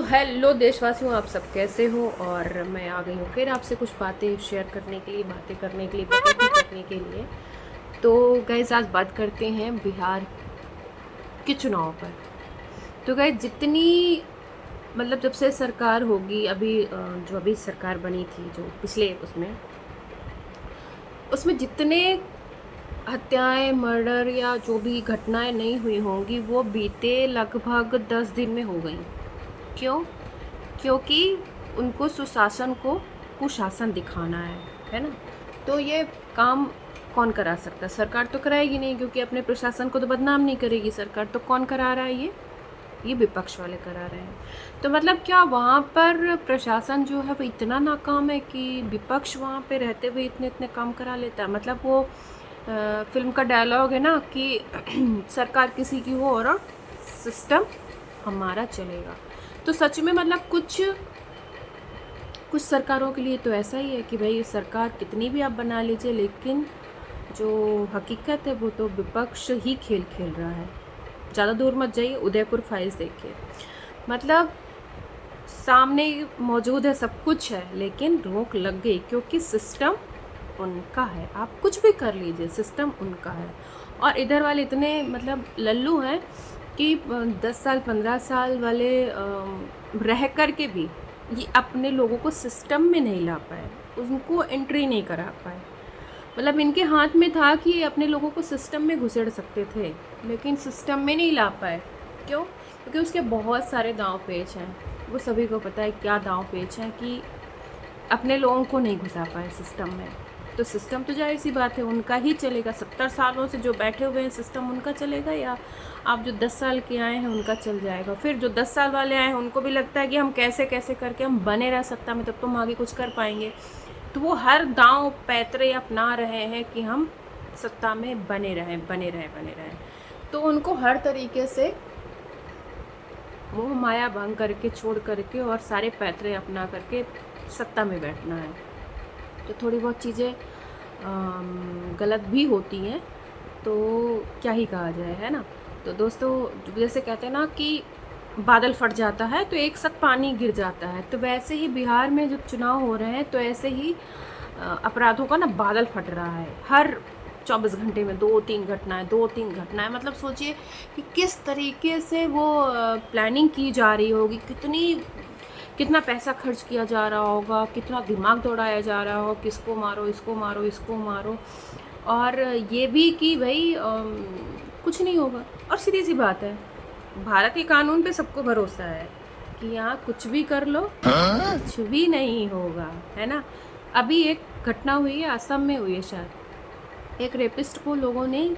तो हेलो देशवासियों, आप सब कैसे हो। और मैं आ गई हूँ फिर आपसे कुछ बातें शेयर करने के लिए, बातें करने के लिए, बकैती करने के लिए। तो गाइस, आज बात करते हैं बिहार के चुनाव पर। तो गाइस, जितनी मतलब जब से सरकार होगी, अभी जो अभी सरकार बनी थी, जो पिछले उसमें उसमें जितने हत्याएं, मर्डर या जो भी घटनाएं नहीं हुई होंगी, वो बीते लगभग 10 दिन में हो गई। क्यों? क्योंकि उनको सुशासन को कुशासन दिखाना है ना। तो ये काम कौन करा सकता है? सरकार तो कराएगी नहीं, क्योंकि अपने प्रशासन को तो बदनाम नहीं करेगी सरकार। तो कौन करा रहा है? ये विपक्ष वाले करा रहे हैं। तो मतलब क्या वहाँ पर प्रशासन जो है वो इतना नाकाम है कि विपक्ष वहाँ पे रहते हुए इतने इतने काम करा लेता है? मतलब वो फिल्म का डायलॉग है ना कि सरकार किसी की हो और सिस्टम हमारा चलेगा। तो सच में मतलब कुछ कुछ सरकारों के लिए तो ऐसा ही है कि भाई सरकार कितनी भी आप बना लीजिए, लेकिन जो हकीकत है वो तो विपक्ष ही खेल खेल रहा है। ज़्यादा दूर मत जाइए, उदयपुर फाइल्स देखिए। मतलब सामने मौजूद है, सब कुछ है, लेकिन रोक लग गई क्योंकि सिस्टम उनका है। आप कुछ भी कर लीजिए, सिस्टम उनका है। और इधर वाले इतने मतलब लल्लू हैं कि 10 साल 15 साल वाले रह कर के भी ये अपने लोगों को सिस्टम में नहीं ला पाए, उनको एंट्री नहीं करा पाए। मतलब इनके हाथ में था कि ये अपने लोगों को सिस्टम में घुसेड़ सकते थे, लेकिन सिस्टम में नहीं ला पाए। क्यों? क्योंकि उसके बहुत सारे दांव पेच हैं। वो सभी को पता है क्या दांव पेच हैं कि अपने लोगों को नहीं घुसा पाए सिस्टम में। तो सिस्टम तो जाहिर सी बात है उनका ही चलेगा। 70 सालों से जो बैठे हुए हैं सिस्टम उनका चलेगा, या आप जो 10 साल के आए हैं उनका चल जाएगा। फिर जो 10 साल वाले आए हैं उनको भी लगता है कि हम कैसे कैसे करके हम बने रह सत्ता में, तब तो हम आगे कुछ कर पाएंगे। तो वो हर दांव पैतरे अपना रहे हैं कि हम सत्ता में बने रहें, बने रहें, बने रहें। तो उनको हर तरीके से मोह माया भंग करके, छोड़ करके और सारे पैतरे अपना करके सत्ता में बैठना है। तो थोड़ी बहुत चीज़ें गलत भी होती हैं, तो क्या ही कहा जाए, है ना। तो दोस्तों, जैसे कहते हैं ना कि बादल फट जाता है तो एक साथ पानी गिर जाता है, तो वैसे ही बिहार में जब चुनाव हो रहे हैं तो ऐसे ही अपराधों का ना बादल फट रहा है। हर 24 घंटे में 2-3 घटनाएं, 2-3 घटनाएं। मतलब सोचिए कि किस तरीके से वो प्लानिंग की जा रही होगी, कितना पैसा खर्च किया जा रहा होगा, कितना दिमाग दौड़ाया जा रहा हो, किसको मारो, इसको मारो, इसको मारो। और ये भी कि भाई कुछ नहीं होगा। और सीधी सी बात है, भारत के कानून पे सबको भरोसा है कि यहाँ कुछ भी कर लो, कुछ भी नहीं होगा, है ना। अभी एक घटना हुई है, असम में हुई है शायद। एक रेपिस्ट को लोगों ने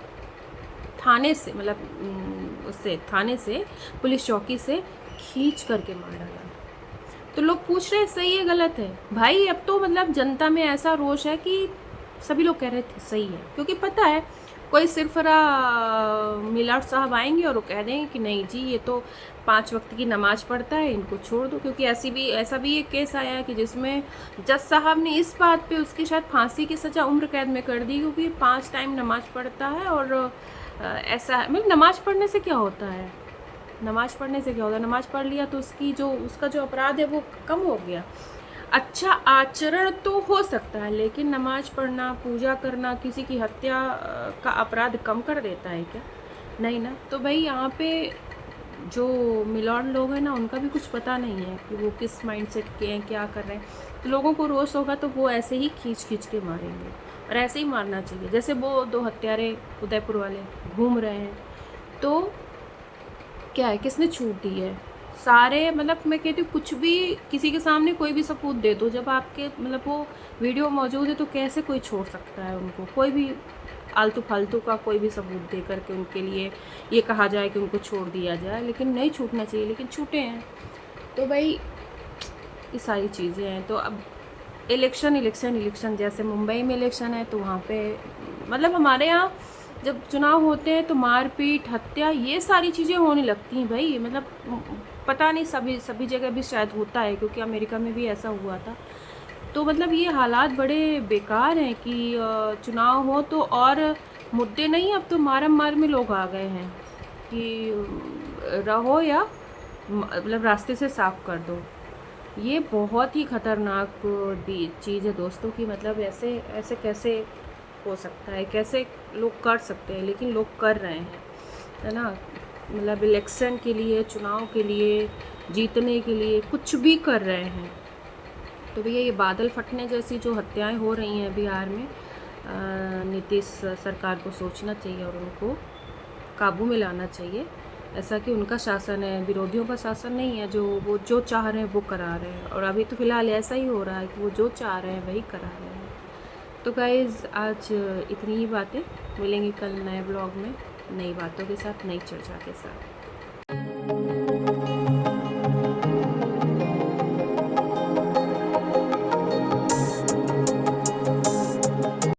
थाने से, मतलब उससे थाने से, पुलिस चौकी से खींच करके मार डाला। तो लोग पूछ रहे हैं सही है गलत है? भाई अब तो मतलब जनता में ऐसा रोष है कि सभी लोग कह रहे थे सही है, क्योंकि पता है कोई सिरफरा मिलाट साहब आएंगे और वो कह देंगे कि नहीं जी, ये तो 5 वक्त की नमाज पढ़ता है, इनको छोड़ दो। क्योंकि ऐसा भी एक केस आया है कि जिसमें जज साहब ने इस बात पे उसकी शायद फांसी की सज़ा उम्र कैद में कर दी, क्योंकि 5 टाइम नमाज पढ़ता है। और ऐसा है, मतलब नमाज पढ़ने से क्या होता है? नमाज पढ़ने से क्या होता है? नमाज पढ़ लिया तो उसका जो अपराध है वो कम हो गया। अच्छा आचरण तो हो सकता है, लेकिन नमाज पढ़ना, पूजा करना किसी की हत्या का अपराध कम कर देता है क्या? नहीं ना। तो भाई यहाँ पे जो मिलॉर्ड लोग हैं ना, उनका भी कुछ पता नहीं है कि वो किस माइंडसेट के हैं, क्या कर रहे हैं। तो लोगों को रोष होगा तो वो ऐसे ही खींच खींच के मारेंगे, और ऐसे ही मारना चाहिए। जैसे वो 2 हत्यारे उदयपुर वाले घूम रहे हैं, तो क्या है, किसने छूट दी है? सारे, मतलब मैं कहती हूँ कुछ भी किसी के सामने कोई भी सबूत दे दो, जब आपके मतलब वो वीडियो मौजूद है, तो कैसे कोई छोड़ सकता है उनको? कोई भी आलतू फालतू का कोई भी सबूत दे करके उनके लिए ये कहा जाए कि उनको छोड़ दिया जाए, लेकिन नहीं छूटना चाहिए, लेकिन छूटे हैं। तो भाई ये सारी चीज़ें हैं। तो अब इलेक्शन इलेक्शन इलेक्शन, जैसे मुंबई में इलेक्शन है तो वहाँ पे मतलब हमारे यहाँ जब चुनाव होते हैं तो मारपीट, हत्या, ये सारी चीज़ें होने लगती हैं भाई। मतलब पता नहीं, सभी जगह भी शायद होता है, क्योंकि अमेरिका में भी ऐसा हुआ था। तो मतलब ये हालात बड़े बेकार हैं कि चुनाव हो तो, और मुद्दे नहीं, अब तो मारम मार में लोग आ गए हैं कि रहो या मतलब रास्ते से साफ़ कर दो। ये बहुत ही ख़तरनाक चीज़ है दोस्तों की, मतलब ऐसे ऐसे कैसे हो सकता है, कैसे लोग कर सकते हैं, लेकिन लोग कर रहे हैं, है ना। मतलब इलेक्शन के लिए, चुनाव के लिए, जीतने के लिए कुछ भी कर रहे हैं। तो भैया ये बादल फटने जैसी जो हत्याएं हो रही हैं बिहार में, नीतीश सरकार को सोचना चाहिए और उनको काबू में लाना चाहिए। ऐसा कि उनका शासन है, विरोधियों का शासन नहीं है, जो वो जो चाह रहे हैं वो करा रहे हैं। और अभी तो फ़िलहाल ऐसा ही हो रहा है कि वो जो चाह रहे हैं वही करा रहे हैं। तो गाइज़ आज इतनी ही बातें, मिलेंगे कल नए ब्लॉग में नई बातों के साथ, नई चर्चा के साथ।